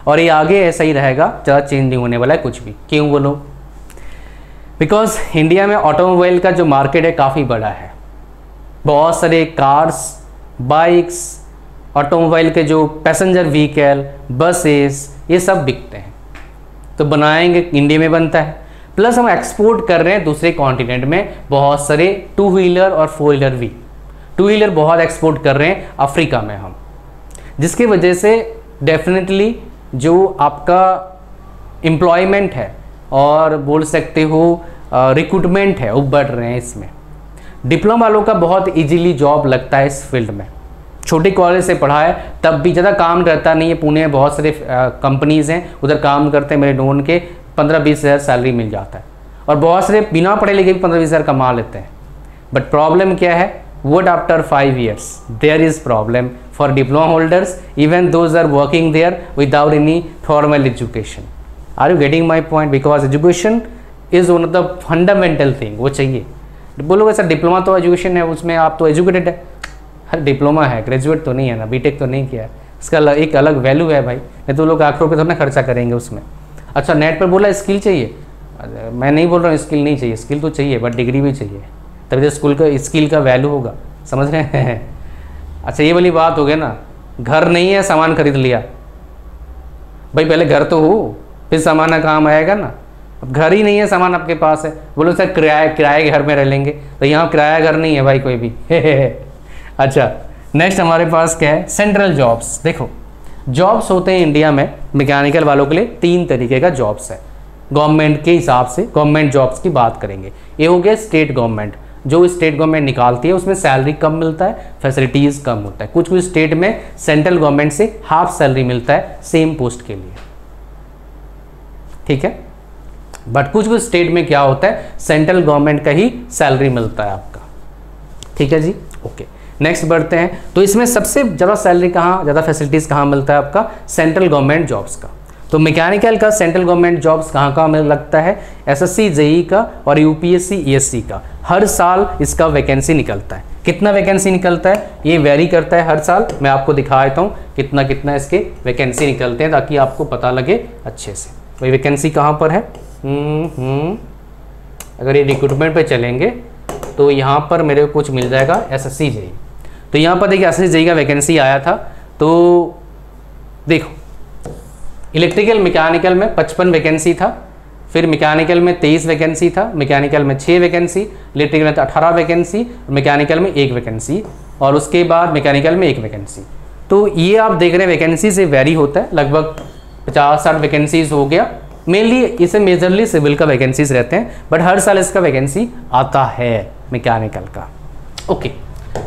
और ये आगे ऐसा ही रहेगा, ज़्यादा चेंज नहीं होने वाला है कुछ भी। क्यों बोलो, बिकॉज इंडिया में ऑटोमोबाइल का जो मार्केट है काफ़ी बड़ा है, बहुत सारे कार्स, बाइक्स, ऑटोमोबाइल के जो पैसेंजर व्हीकल, बसेस, ये सब बिकते हैं। तो बनाएंगे इंडिया में बनता है, प्लस हम एक्सपोर्ट कर रहे हैं दूसरे कॉन्टिनेंट में बहुत सारे 2 व्हीलर और 4 व्हीलर भी। 2 व्हीलर बहुत एक्सपोर्ट कर रहे हैं अफ्रीका में हम, जिसकी वजह से डेफिनेटली जो आपका एम्प्लॉयमेंट है और बोल सकते हो रिक्रूटमेंट है वो बढ़ रहे हैं। इसमें डिप्लोमा वालों का बहुत इजीली जॉब लगता है इस फील्ड में, छोटे कॉलेज से पढ़ा है तब भी ज़्यादा काम रहता नहीं है। पुणे में बहुत सारे कंपनीज़ हैं, उधर काम करते हैं, मेरे नोन के 15-20 हज़ार सैलरी मिल जाता है, और बहुत सारे बिना पढ़े लिखे भी 15-20 हज़ार कमा लेते हैं। बट प्रॉब्लम क्या है, what after 5 years there is problem for diploma holders, even those are working there without any formal education. Are you getting my point? Because education is one of the fundamental thing, वो चाहिए। बोलोगे सर डिप्लोमा तो एजुकेशन है, उसमें आप तो एजुकेटेड है। हर डिप्लोमा है, ग्रेजुएट तो नहीं है ना, बीटेक तो नहीं किया है, इसका एक अलग वैल्यू है भाई, नहीं तो लोग लाखों रुपये थोड़ा खर्चा करेंगे उसमें। अच्छा नेट पर बोला स्किल चाहिए, मैं नहीं बोल रहा हूँ स्किल नहीं चाहिए, स्किल तो चाहिए बट डिग्री भी चाहिए, तभी तो स्कूल का स्किल का वैल्यू होगा। समझ रहे हैं? अच्छा ये वाली बात हो गया ना, घर नहीं है सामान खरीद लिया, भाई पहले घर तो हो फिर सामान का काम आएगा ना। अब घर ही नहीं है, सामान आपके पास है, बोलो सर किराए घर में रह लेंगे, तो यहाँ किराया घर नहीं है भाई कोई भी। अच्छा, नेक्स्ट हमारे पास क्या है, सेंट्रल जॉब्स। देखो जॉब्स होते हैं इंडिया में मैकेनिकल वालों के लिए 3 तरीके का जॉब्स है गवर्नमेंट के हिसाब से। गवर्नमेंट जॉब्स की बात करेंगे, ये हो गया स्टेट गवर्नमेंट, जो स्टेट गवर्नमेंट निकालती है, उसमें सैलरी कम मिलता है, फैसिलिटीज कम होता है। कुछ कुछ स्टेट में सेंट्रल गवर्नमेंट से हाफ सैलरी मिलता है सेम पोस्ट के लिए, ठीक है। बट कुछ कुछ स्टेट में क्या होता है, सेंट्रल गवर्नमेंट का ही सैलरी मिलता है आपका, ठीक है जी। ओके, नेक्स्ट बढ़ते हैं। तो इसमें सबसे ज़्यादा सैलरी कहाँ, ज़्यादा फैसिलिटीज़ कहाँ मिलता है आपका, सेंट्रल गवर्नमेंट जॉब्स का। तो मैकेनिकल का सेंट्रल गवर्नमेंट जॉब्स कहाँ कहाँ मिल लगता है, एसएससी जेई का और यूपीएससी ईएससी का। हर साल इसका वैकेंसी निकलता है। कितना वैकेंसी निकलता है ये वेरी करता है हर साल। मैं आपको दिखा देता हूँ कितना कितना इसके वैकेंसी निकलते हैं, ताकि आपको पता लगे अच्छे से वही वैकेंसी कहाँ पर है। अगर ये रिक्रूटमेंट पे चलेंगे तो यहाँ पर मेरे को कुछ मिल जाएगा एसएससी जेई। तो यहाँ पर देखिए एसएससी जेई का वैकेंसी आया था। तो देखो इलेक्ट्रिकल मैकेनिकल में 55 वैकेंसी था, फिर मैकेनिकल में 23 वैकेंसी था, मैकेनिकल में 6 वैकेंसी, इलेक्ट्रिकल में 18 वैकेंसी, मैकेनिकल में 1 वैकेंसी, और उसके बाद मैकेनिकल में 1 वैकेंसी। तो ये आप देख रहे हैं वैकेंसी से वेरी होता है, लगभग 50-60 वैकेंसीज हो गया। मेनली इसे मेजरली सिविल का वैकेंसीज रहते हैं, बट हर साल इसका वैकेंसी आता है मैकेनिकल का। ओके,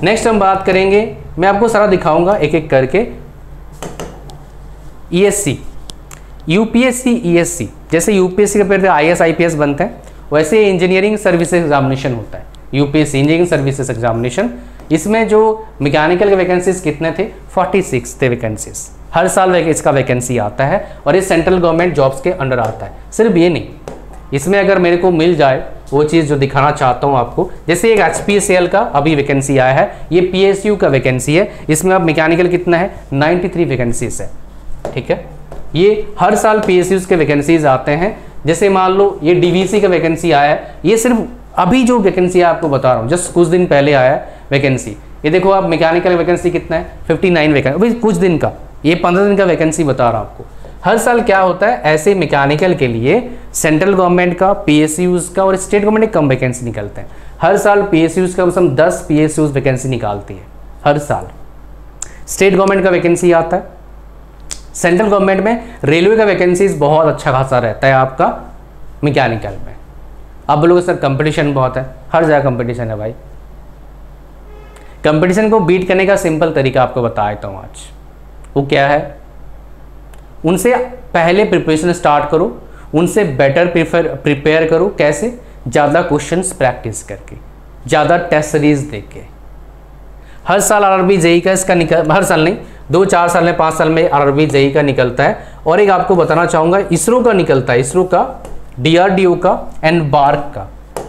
नेक्स्ट हम बात करेंगे, मैं आपको सारा दिखाऊंगा एक एक करके। ईएससी, यूपीएससी, ईएससी, जैसे यूपीएससी के पेपर आईएएस आईपीएस बनते हैं, वैसे इंजीनियरिंग सर्विसेज एग्जामिनेशन होता है, यूपीएससी इंजीनियरिंग सर्विसेज एग्जामिनेशन। इसमें जो मैकेनिकल के वैकेंसीज कितने थे, 46 थे वैकेंसीज। हर साल इसका वैकेंसी आता है और ये सेंट्रल गवर्नमेंट जॉब्स के अंडर आता है। सिर्फ ये नहीं, इसमें अगर मेरे को मिल जाए वो चीज़ जो दिखाना चाहता हूँ आपको, जैसे एक HPCL का अभी वैकेंसी आया है, ये PSU का वैकेंसी है। इसमें अब मैकेनिकल कितना है, 93 वैकेंसीज है, ठीक है। ये हर साल PSUs के वैकेंसीज आते हैं। जैसे मान लो ये DVC का वैकेंसी आया है, ये सिर्फ अभी जो वैकेंसी आपको बता रहा हूँ जस्ट कुछ दिन पहले आया है वैकेंसी। ये देखो आप मैकेनिकल वैकेंसी कितना है, 59 वैकेंसी, अभी कुछ दिन का, ये 15 दिन का वैकेंसी बता रहा हूँ आपको। हर साल क्या होता है, ऐसे मैकेनिकल के लिए सेंट्रल गवर्नमेंट का, PSUs का और स्टेट गवर्नमेंट के कम वैकेंसी निकलते हैं। हर साल PSUs का कम 10 PSUs वैकेंसी निकालती है हर साल। स्टेट गवर्नमेंट का वैकेंसी आता है। सेंट्रल गवर्नमेंट में रेलवे का वैकेंसीज बहुत अच्छा खासा रहता है आपका मैकेनिकल में। आप बोलोगे सर कंपटीशन बहुत है, हर जगह कंपटीशन है भाई। कंपटीशन को बीट करने का सिंपल तरीका आपको बता देता हूँ आज। वो क्या है, उनसे पहले प्रिपरेशन स्टार्ट करो, उनसे बेटर प्रिपेयर करो। कैसे, ज़्यादा क्वेश्चंस प्रैक्टिस करके, ज़्यादा टेस्ट सीरीज देख के। हर साल आरआरबी जेई का इसका हर साल नहीं, 2-4 साल में 5 साल में आरआरबी जेई का निकलता है। और एक आपको बताना चाहूँगा, इसरो का निकलता है, इसरो का, DRDO का एंड बार्क का।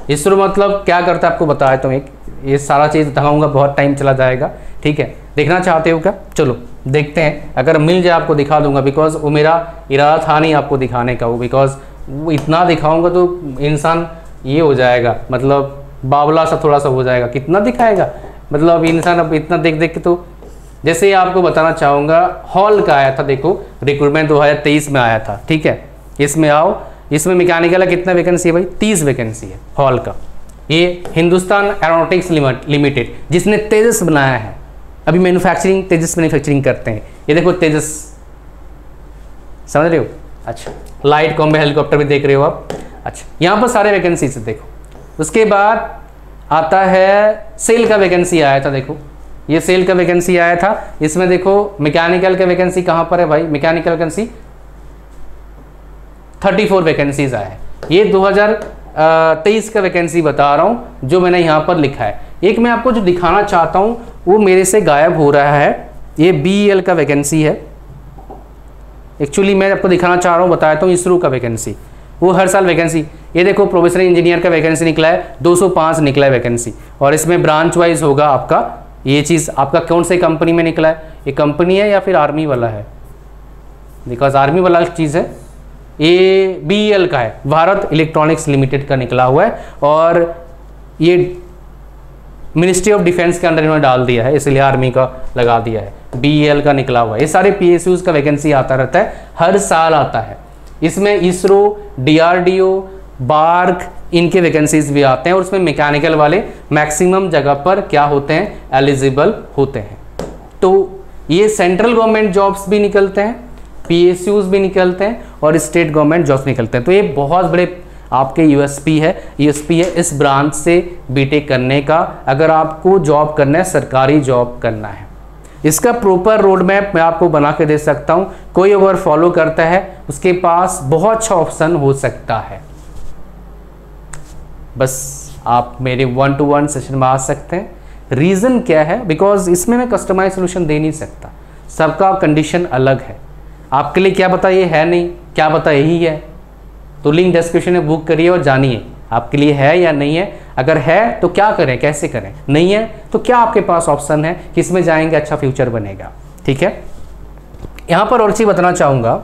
इसरो मतलब क्या करता है आपको बताया तो एक, ये सारा चीज़ दिखाऊंगा, बहुत टाइम चला जाएगा, ठीक है। देखना चाहते हो क्या, चलो देखते हैं। अगर मिल जाए आपको दिखा दूंगा, बिकॉज वो मेरा इरादा था नहीं आपको दिखाने का, वो बिकॉज वो इतना दिखाऊंगा तो इंसान ये हो जाएगा, मतलब बावला सा थोड़ा सा हो जाएगा, कितना दिखाएगा, मतलब इंसान अब इतना देख देख के। तो जैसे आपको बताना चाहूँगा, हॉल का आया था, देखो रिक्रूटमेंट 2023 में आया था, ठीक है। इसमें आओ, इसमें मैकेनिकल का कितना वैकेंसी है भाई, 30 वैकेंसी है हॉल का। ये हिंदुस्तान एरोनॉटिक्स लिमिटेड जिसने तेजस बनाया है, अभी मैन्युफैक्चरिंग तेजस मैन्युफैक्चरिंग करते हैं। ये देखो तेजस, समझ रहे हो। अच्छा, लाइट कॉम्बैट हेलीकॉप्टर भी देख रहे हो आप। अच्छा, यहाँ पर सारे वैकेंसी से देखो। उसके बाद आता है सेल का वैकेंसी आया था, देखो ये सेल का वैकेंसी आया था। इसमें देखो मैकेनिकल का वैकेंसी कहाँ पर है भाई, मैकेनिकल वैकेंसी 34 वैकेंसीज आया है। ये 2023 का वैकेंसी बता रहा हूँ जो मैंने यहाँ पर लिखा है। एक मैं आपको जो दिखाना चाहता हूँ वो मेरे से गायब हो रहा है, ये BEL का वैकेंसी है। एक्चुअली मैं आपको दिखाना चाह रहा हूँ, बताता हूँ इसरो का वैकेंसी, वो हर साल वैकेंसी। ये देखो प्रोफेसर इंजीनियर का वैकेंसी निकला है, 205 निकला है वैकेंसी। और इसमें ब्रांच वाइज होगा आपका, ये चीज़ आपका कौन से कंपनी में निकला है, ये कंपनी है या फिर आर्मी वाला है, बिकॉज आर्मी वाला चीज़ है। ये BEL का है, भारत इलेक्ट्रॉनिक्स लिमिटेड का निकला हुआ है, और ये मिनिस्ट्री ऑफ डिफेंस के अंदर इन्होंने डाल दिया है, इसलिए आर्मी का लगा दिया है। BEL का निकला हुआ है। ये सारे PSUs का वैकेंसी आता रहता है, हर साल आता है। इसमें इसरो, DRDO, बार्क, इनके वैकेंसीज भी आते हैं और उसमें मैकेनिकल वाले मैक्सिमम जगह पर क्या होते हैं, एलिजिबल होते हैं। तो ये सेंट्रल गवर्नमेंट जॉब्स भी निकलते हैं, PSUs भी निकलते हैं और स्टेट गवर्नमेंट जॉब्स निकलते हैं। तो ये बहुत बड़े आपके यूएसपी है इस ब्रांच से बीटेक करने का, अगर आपको जॉब करना है, सरकारी जॉब करना है। इसका प्रॉपर रोड मैप मैं आपको बना के दे सकता हूँ, कोई अगर फॉलो करता है उसके पास बहुत अच्छा ऑप्शन हो सकता है। बस आप मेरे 1-to-1 सेशन में आ सकते हैं। रीज़न क्या है, बिकॉज इसमें मैं कस्टमाइज सोल्यूशन दे नहीं सकता, सबका कंडीशन अलग है। आपके लिए क्या पता ये है नहीं, क्या पता यही है, तो लिंक डिस्क्रिप्शन में बुक करिए और जानिए आपके लिए है या नहीं है। अगर है तो क्या करें, कैसे करें, नहीं है तो क्या आपके पास ऑप्शन है, किसमें जाएंगे, अच्छा फ्यूचर बनेगा। ठीक है, यहाँ पर और चीज़ बताना चाहूँगा,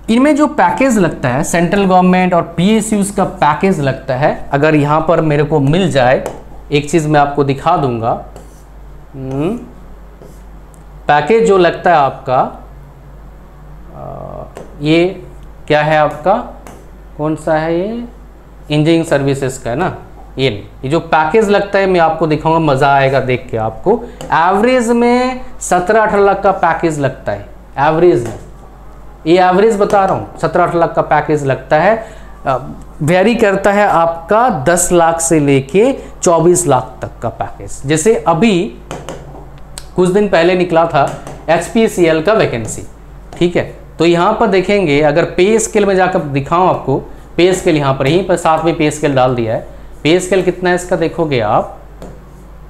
इनमें जो पैकेज लगता है सेंट्रल गवर्नमेंट और PSUs का पैकेज लगता है, अगर यहाँ पर मेरे को मिल जाए, एक चीज़ मैं आपको दिखा दूंगा। पैकेज जो लगता है आपका, ये क्या है आपका, कौन सा है ये, इंजीनियरिंग सर्विसेज का है ना। ये जो पैकेज लगता है मैं आपको दिखाऊंगा, मज़ा आएगा देख के आपको। एवरेज में 17-18 लाख का पैकेज लगता है, एवरेज में, ये एवरेज बता रहा हूँ, 17-18 लाख का पैकेज लगता है। वेरी करता है आपका 10 लाख से लेके 24 लाख तक का पैकेज। जैसे अभी कुछ दिन पहले निकला था HPCL का वैकेंसी, ठीक है, तो यहाँ पर देखेंगे, अगर पे स्केल में जाकर दिखाऊं आपको, पे स्केल यहाँ पर, यहीं पर साथ में पे स्केल डाल दिया है। पे स्केल कितना है इसका देखोगे आप,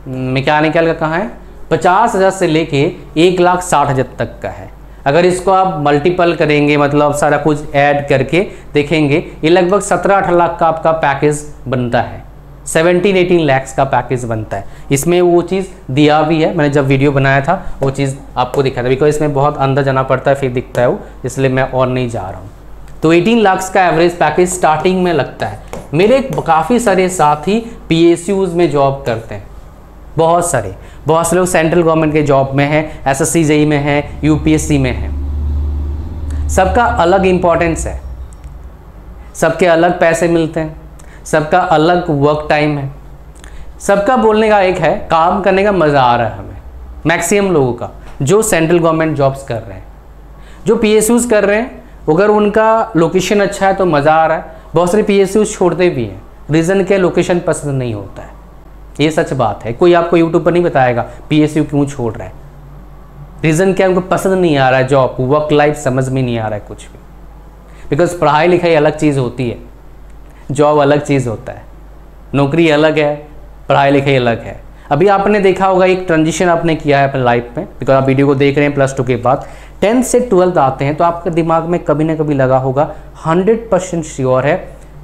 मैकेनिकल का कहाँ है, 50,000 से लेके 1,60,000 तक का है। अगर इसको आप मल्टीपल करेंगे, मतलब सारा कुछ ऐड करके देखेंगे, ये लगभग 17-18 लाख का आपका पैकेज बनता है, 17-18 लाख का पैकेज बनता है। इसमें वो चीज़ दिया भी है, मैंने जब वीडियो बनाया था वो चीज़ आपको दिखा था, बिकॉज इसमें बहुत अंदर जाना पड़ता है फिर दिखता है वो, इसलिए मैं और नहीं जा रहा हूँ। तो 18 लाख का एवरेज पैकेज स्टार्टिंग में लगता है। मेरे काफ़ी सारे साथी PSUs में जॉब करते हैं, बहुत सारे लोग सेंट्रल गवर्नमेंट के जॉब में हैं, SSC JEE में हैं, UPSC में हैं। सबका अलग इम्पोर्टेंस है, सबके अलग पैसे मिलते हैं, सबका अलग वर्क टाइम है, सबका बोलने का एक है, काम करने का मज़ा आ रहा है हमें, मैक्सिमम लोगों का जो सेंट्रल गवर्नमेंट जॉब्स कर रहे हैं। जो PSUs कर रहे हैं, अगर उनका लोकेशन अच्छा है तो मज़ा आ रहा है। बहुत सारे PSUs छोड़ते भी हैं, रीज़न क्या, लोकेशन पसंद नहीं होता है, ये सच बात है। कोई आपको यूट्यूब पर नहीं बताएगा PSU क्यों छोड़ रहा है, रीज़न क्या, उनको पसंद नहीं आ रहा है जॉब, वर्क लाइफ समझ में नहीं आ रहा है कुछ भी। बिकॉज पढ़ाई लिखाई अलग चीज़ होती है, जॉब अलग चीज़ होता है, नौकरी अलग है, पढ़ाई लिखाई अलग है। अभी आपने देखा होगा एक ट्रांजिशन आपने किया है अपने लाइफ में, बिकॉज आप वीडियो को देख रहे हैं +2 के बाद, 10th से 12th आते हैं तो आपके दिमाग में कभी ना कभी लगा होगा, 100% श्योर है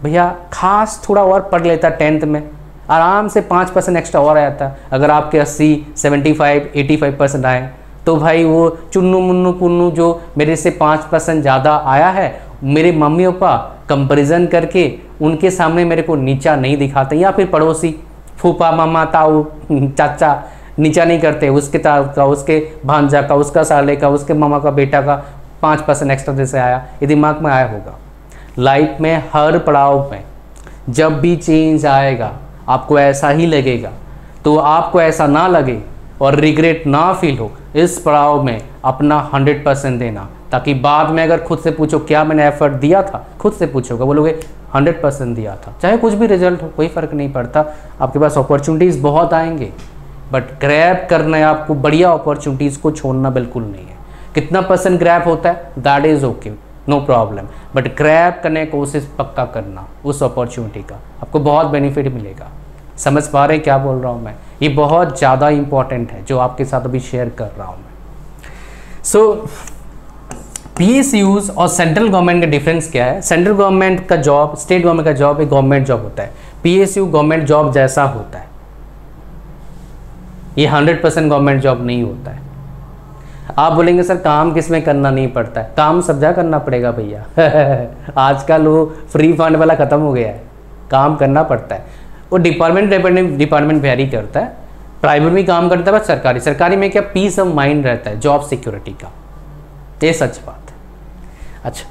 भैया, खास थोड़ा और पढ़ लेता 10th में, आराम से 5% एक्स्ट्रा और आ जाता। अगर आपके 80, 75, 85% आए तो भाई वो चुन्नू मुन्नू पुन्नू जो मेरे से 5% ज़्यादा आया है, मेरे मम्मी पापा कंपैरिजन करके उनके सामने मेरे को नीचा नहीं दिखाते, या फिर पड़ोसी फूफा मामा ताऊ चाचा नीचा नहीं करते, उसके ताऊ का, उसके भांजा का, उसका साले का, उसके मामा का बेटा का 5% एक्स्ट्रा जैसे आया, ये दिमाग में आया होगा। लाइफ में हर पड़ाव में जब भी चेंज आएगा आपको ऐसा ही लगेगा, तो आपको ऐसा ना लगे और रिग्रेट ना फील हो, इस पड़ाव में अपना 100% देना, ताकि बाद में अगर खुद से पूछो क्या मैंने एफर्ट दिया था, खुद से पूछोगे, बोलोगे 100% दिया था। चाहे कुछ भी रिजल्ट हो, कोई फ़र्क नहीं पड़ता, आपके पास अपॉर्चुनिटीज़ बहुत आएंगे, बट ग्रैब करना है आपको, बढ़िया अपॉर्चुनिटीज़ को छोड़ना बिल्कुल नहीं है। कितना % ग्रैब होता है, that is okay, no problem, but grab करने की कोशिश पक्का करना उस अपॉर्चुनिटी का, आपको बहुत बेनिफिट मिलेगा। समझ पा रहे हैं क्या बोल रहा हूँ मैं, ये बहुत ज़्यादा इंपॉर्टेंट है जो आपके साथ अभी शेयर कर रहा हूँ मैं। सो PSUs और सेंट्रल गवर्नमेंट का डिफरेंस क्या है। सेंट्रल गवर्नमेंट का जॉब, स्टेट गवर्नमेंट का जॉब एक गवर्नमेंट जॉब होता है, PSU गवर्नमेंट जॉब जैसा होता है, ये 100% गवर्नमेंट जॉब नहीं होता है। आप बोलेंगे सर काम किस में करना नहीं पड़ता है, काम सब जगह करना पड़ेगा भैया आजकल वो फ्री फंड वाला ख़त्म हो गया है, काम करना पड़ता है। वो डिपार्टमेंट वेरी करता है, प्राइवेट भी काम करता है, बस सरकारी में क्या पीस ऑफ माइंड रहता है, जॉब सिक्योरिटी का, ये सच बात है। अच्छा,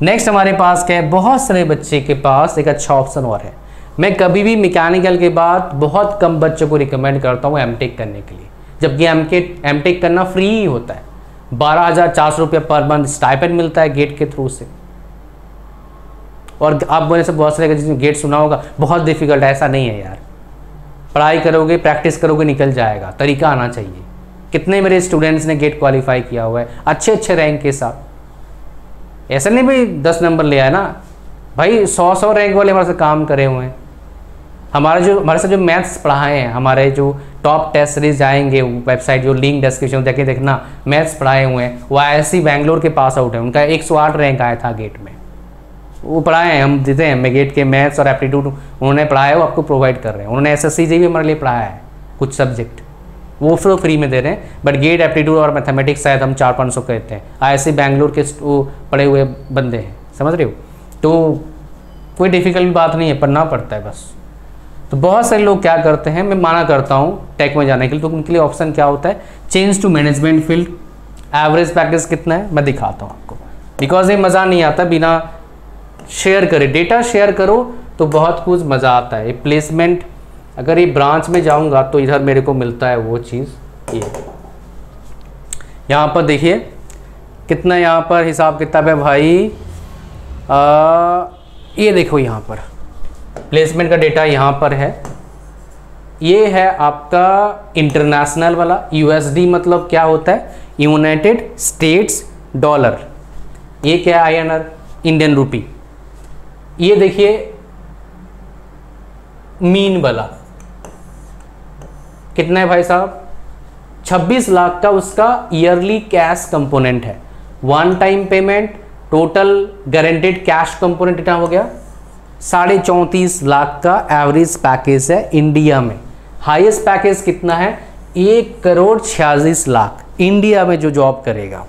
नेक्स्ट हमारे पास क्या है, बहुत सारे बच्चे के पास एक अच्छा ऑप्शन और है। मैं कभी भी मैकेनिकल के बाद बहुत कम बच्चों को रिकमेंड करता हूँ एमटेक करने के लिए, जबकि एमटेक करना फ्री ही होता है। 12,400 रुपये पर मंथ स्टाइपेंड मिलता है गेट के थ्रू से। और आप बोले से बहुत सारे जिसमें गेट सुना होगा बहुत डिफिकल्ट है, ऐसा नहीं है यार। पढ़ाई करोगे, प्रैक्टिस करोगे, निकल जाएगा, तरीका आना चाहिए। कितने मेरे स्टूडेंट्स ने गेट क्वालिफाई किया हुआ है अच्छे अच्छे रैंक के साथ। ऐसा नहीं भाई 10 नंबर ले आया ना भाई, 100 रैंक वाले हमारे से काम करे हुए हैं। हमारे साथ जो मैथ्स पढ़ाए हैं, हमारे जो टॉप टेस्ट सीरीज आएंगे, वेबसाइट जो लिंक डिस्क्रिप्शन जाके देखना, मैथ्स पढ़ाए हुए हैं, वो IISc बैंगलोर के पास आउट है, उनका 108 रैंक आया था गेट में। वो पढ़ाए हैं, हम देते हैं, मैं गेट के मैथ्स और एप्टीट्यूड उन्होंने पढ़ाया है, वो आपको प्रोवाइड कर रहे हैं। उन्होंने SSC भी हमारे लिए पढ़ाया है कुछ सब्जेक्ट, वो फ्री में दे रहे हैं। बट गेट, एप्टीट्यूड और मैथमेटिक्स शायद हम 400-500 कहते हैं। IISc बैंगलोर के पढ़े हुए बंदे हैं, समझ रहे हो। तो कोई डिफ़िकल्ट बात नहीं है, पढ़ना पड़ता है बस। तो बहुत सारे लोग क्या करते हैं, मैं माना करता हूँ टेक में जाने के लिए, तो उनके लिए ऑप्शन क्या होता है, change to management field. Average package कितना है मैं दिखाता हूँ आपको, बिकॉज ये मज़ा नहीं आता बिना शेयर करे। डेटा शेयर करो तो बहुत कुछ मज़ा आता है। प्लेसमेंट, अगर ये ब्रांच में जाऊँगा तो इधर मेरे को मिलता है वो चीज़। ये यहाँ पर देखिए कितना यहाँ पर हिसाब किताब है भाई। ये देखो यहाँ पर प्लेसमेंट का डेटा यहाँ पर है। ये है आपका इंटरनेशनल वाला। USD मतलब क्या होता है, यूनाइटेड स्टेट्स डॉलर। ये क्या है, INR, इंडियन रूपी। ये देखिए मीन वाला कितना है भाई साहब, 26 लाख का उसका ईयरली कैश कंपोनेंट है। One time payment, total guaranteed cash component कितना हो गया, 34.5 लाख का एवरेज पैकेज है इंडिया में। हाईएस्ट पैकेज कितना है, 1,46 लाख इंडिया में जो जॉब करेगा।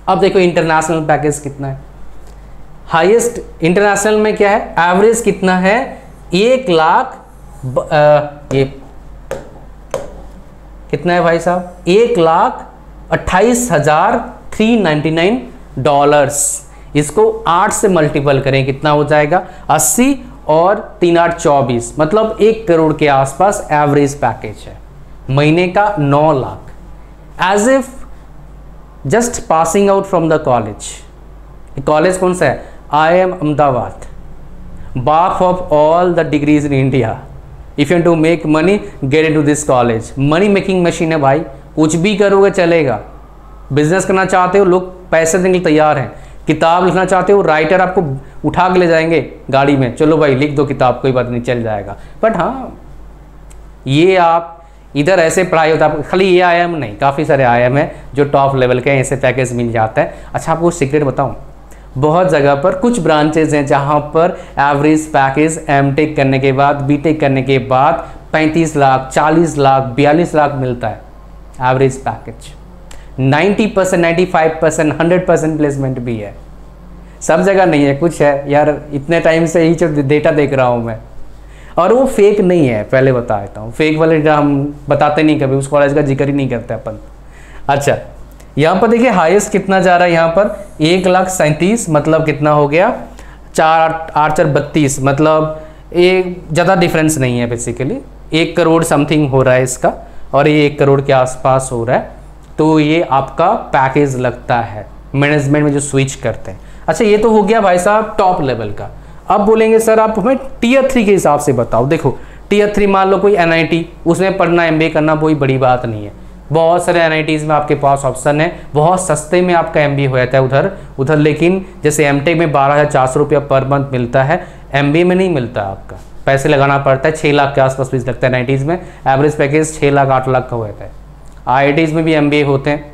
अब देखो इंटरनेशनल पैकेज कितना है। हाईएस्ट इंटरनेशनल में क्या है, एवरेज कितना है, 1 लाख ये कितना है भाई साहब, 1,28,399 डॉलर्स। इसको 8 से मल्टीपल करें कितना हो जाएगा, 80 और 3 8 24, मतलब 1 करोड़ के आसपास एवरेज पैकेज है। महीने का 9 lakh. As if just passing out from the college. College कौन सा है, IIM अहमदाबाद, बाप of all the degrees in India. If you to make money get into this college. Money making machine है भाई, कुछ भी करोगे चलेगा। बिजनेस करना चाहते हो, लोग पैसे देने के लिए तैयार हैं। किताब लिखना चाहते हो, राइटर आपको उठा के ले जाएंगे गाड़ी में, चलो भाई लिख दो किताब, कोई बात नहीं, चल जाएगा। बट हाँ, ये आप इधर ऐसे पढ़ाई होता है। खाली ये IIM नहीं, काफ़ी सारे IIM है जो टॉप लेवल के हैं, ऐसे पैकेज मिल जाता है। अच्छा आपको सीक्रेट बताऊँ, बहुत जगह पर कुछ ब्रांचेज हैं जहाँ पर एवरेज पैकेज MTech करने के बाद, BTech करने के बाद 35 लाख, 40 लाख, 42 लाख मिलता है एवरेज पैकेज। 90%, 95%, 100% प्लेसमेंट भी है। सब जगह नहीं है, कुछ है यार। इतने टाइम से ही जो डेटा देख रहा हूँ मैं, और वो फेक नहीं है, पहले बता देता हूँ। फेक वाले डेटा हम बताते नहीं, कभी उस कॉलेज का जिक्र ही नहीं करते अपन। अच्छा यहाँ पर देखिए हाईएस्ट कितना जा रहा है, यहाँ पर 1,37,000, मतलब कितना हो गया, 4,8,32, मतलब एक ज़्यादा डिफरेंस नहीं है बेसिकली। 1 करोड़ समथिंग हो रहा है इसका, और ये 1 करोड़ के आसपास हो रहा है। तो ये आपका पैकेज लगता है मैनेजमेंट में जो स्विच करते हैं। अच्छा ये तो हो गया भाई साहब टॉप लेवल का। अब बोलेंगे सर आप हमें Tier 3 के हिसाब से बताओ। देखो Tier 3 मान लो कोई NIT, उसमें पढ़ना, MBA करना कोई बड़ी बात नहीं है। बहुत सारे NITs में आपके पास ऑप्शन है, बहुत सस्ते में आपका MBA हो जाता है उधर। लेकिन जैसे MTech में 12,400 रुपया पर मंथ मिलता है, MBA में नहीं मिलता आपका, पैसे लगाना पड़ता है। 6 लाख के आसपास फीस लगता है NITs में। एवरेज पैकेज 6 लाख 8 लाख का हो जाता है। IITs में भी MBA होते हैं,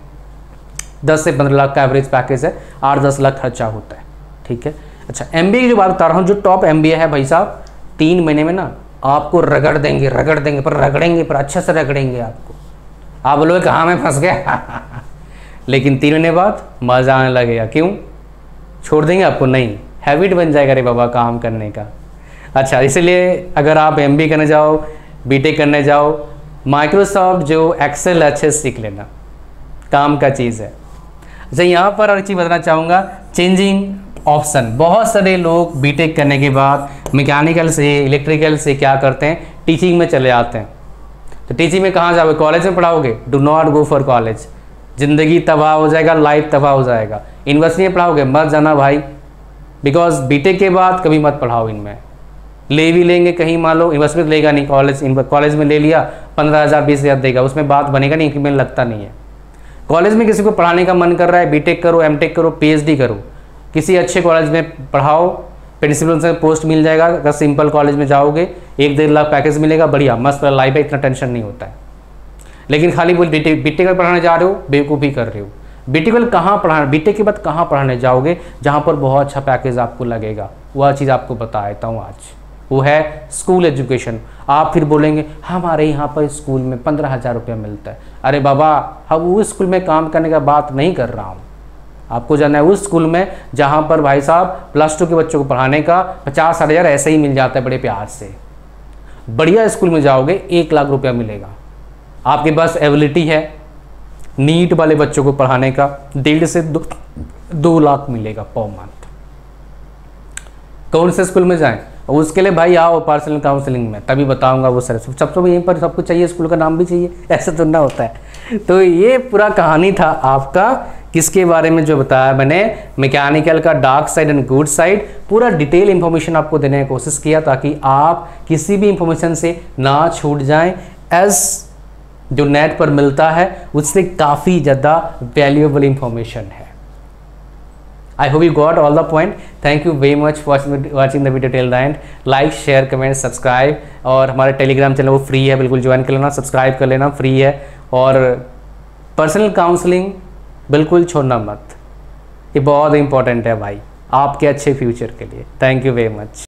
10 से 15 लाख का एवरेज पैकेज है, 8-10 लाख खर्चा होता है, ठीक है। अच्छा MBA की जो बात बता रहा हूँ, जो टॉप MBA है भाई साहब, 3 महीने में ना आपको रगड़ देंगे पर रगड़ेंगे, पर अच्छे से रगड़ेंगे आपको। आप बोलोगे कहाँ मैं फंस गया लेकिन 3 महीने बाद मज़ा आने लगेगा। क्यों छोड़ देंगे आपको, नहीं, हैबिट बन जाएगा रे बाबा काम करने का। अच्छा इसलिए अगर आप MBA करने जाओ, BTech करने जाओ, माइक्रोसॉफ्ट जो एक्सेल अच्छे से सीख लेना, काम का चीज़ है। अच्छा यहाँ पर और चीज़ बताना चाहूँगा, चेंजिंग ऑप्शन। बहुत सारे लोग बीटेक करने के बाद मैकेनिकल से, इलेक्ट्रिकल से क्या करते हैं, टीचिंग में चले जाते हैं। तो टीचिंग में कहाँ जाओगे, कॉलेज में पढ़ाओगे, do not go for college, ज़िंदगी तबाह हो जाएगा, लाइफ तबाह हो जाएगा। यूनिवर्सिटी में पढ़ाओगे, मत जाना भाई, बिकॉज बीटेक के बाद कभी मत पढ़ाओ इनमें। ले भी लेंगे कहीं, मान लो यूनिवर्सिटी में लेगा नहीं, कॉलेज में ले लिया 15,000 20,000 देगा, उसमें बात बनेगा नहीं, इंक्रीमेंट लगता नहीं है। कॉलेज में किसी को पढ़ाने का मन कर रहा है, बीटेक करो, एमटेक करो, पीएचडी करो, किसी अच्छे कॉलेज में पढ़ाओ, प्रिंसिपल से पोस्ट मिल जाएगा। अगर सिंपल कॉलेज में जाओगे 1-1.5 लाख पैकेज मिलेगा, बढ़िया मस्त लाइफ है, इतना टेंशन नहीं होता है। लेकिन खाली बोल बीटेक में पढ़ाने जा रहे हो, बेवकूफ़ी कर रहे हो। बीटेक में कहाँ पढ़ाना, बीटेक के बाद कहाँ पढ़ाने जाओगे जहाँ पर बहुत अच्छा पैकेज आपको लगेगा, वह चीज़ आपको बता देता हूँ आज, वो है स्कूल एजुकेशन। आप फिर बोलेंगे हमारे यहाँ पर स्कूल में 15,000 रुपया मिलता है। अरे बाबा, हम उस स्कूल में काम करने का बात नहीं कर रहा हूँ, आपको जाना है उस स्कूल में जहाँ पर भाई साहब +2 के बच्चों को पढ़ाने का 50-60 ऐसे ही मिल जाता है बड़े प्यार से। बढ़िया स्कूल में जाओगे 1 लाख रुपया मिलेगा, आपके पास एबिलिटी है, नीट वाले बच्चों को पढ़ाने का 1.5 से 2 लाख मिलेगा पर मंथ। कौन से स्कूल में जाएं, उसके लिए भाई आओ पर्सनल काउंसलिंग में, तभी बताऊंगा वो सर। सबसे यहीं पर सब कुछ चाहिए, स्कूल का नाम भी चाहिए, ऐसा तो ना होता है। तो ये पूरा कहानी था आपका, किसके बारे में जो बताया मैंने, मैकेनिकल का dark side and good side, पूरा डिटेल इंफॉर्मेशन आपको देने की कोशिश किया ताकि आप किसी भी इंफॉर्मेशन से ना छूट जाएं। एज जो नेट पर मिलता है उससे काफ़ी ज़्यादा वैल्यूएबल इंफॉर्मेशन है। I hope you got all the point. Thank you very much for watching the video till the end. Like, share, comment, subscribe। और हमारे टेलीग्राम चैनल वो फ्री है, बिल्कुल ज्वाइन कर लेना, सब्सक्राइब कर लेना, फ्री है। और पर्सनल काउंसलिंग बिल्कुल छोड़ना मत, ये बहुत इंपॉर्टेंट है भाई आपके अच्छे फ्यूचर के लिए। Thank you very much.